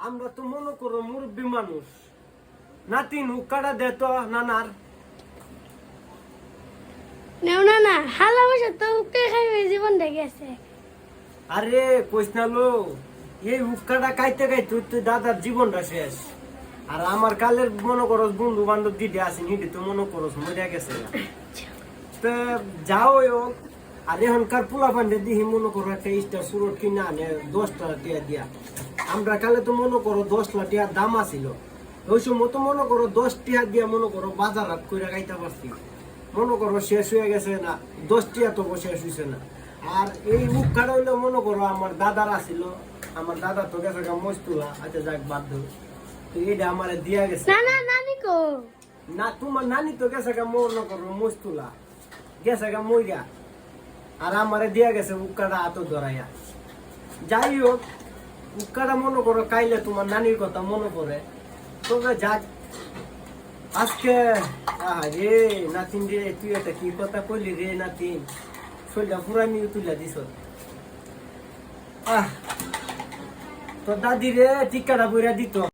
আমরা তো মনে করো মুরব্বী মানুষ, নাতিন উকাড়া দে তো নানার। নেও না না হালা বসে তো হুক্কা খাইবে জীবনটা গেছে। আরে কইস না লো, এই উকাড়া খাইতে খাইতে তুই দাদার জীবনটা শেষ। আর আমার কালের মনে করো বন্ধু বান্ধব দিদি আসেন, হিডি তো মনে করো মরে গেছে না। তো যাও হোক, আর এখনকার পোলা পান্ডে দিহি মনে করো একটা স্টার সুরট কিনা আনে 10 টাকা টিয়া দিয়া। আমরা কালে তো মনে করো 10 লাখ টিয়ার দাম আসিল, ওই সময় তো মনে করো 10 টিয়া দিয়া মনে করো বাজার হাট করে খাইতে পারছি। মনে করো শেষ হয়ে গেছে না, 10 টিয়া তো শেষ হয়েছে না। আর এই মুখ খাড়া হইলে মনে করো আমার দাদার আসিল, আমার দাদা তো গেছে মস্তুলা, আচ্ছা যাক বাধ্য, তো এটা আমার দিয়া গেছে। না না নানি কো না তোমার নানি তো গেছে মনে করো মস্তুলা, গেছে মইরা, আর আমারে দিয়া গেছে উক্কাটা হাত ধরাইয়া। যাই হোক, উক্কাটা মনে করো কাইলে তোমার নানির কথা মনে পড়ে। তবে যাক, আজকে রে নাতিন রে, তুই এটা কি কথা কইলি রে নাতিন, শরীরটা পুরানি তুলে দিস। তো দাদি রে টিকাটা বইরা দিত।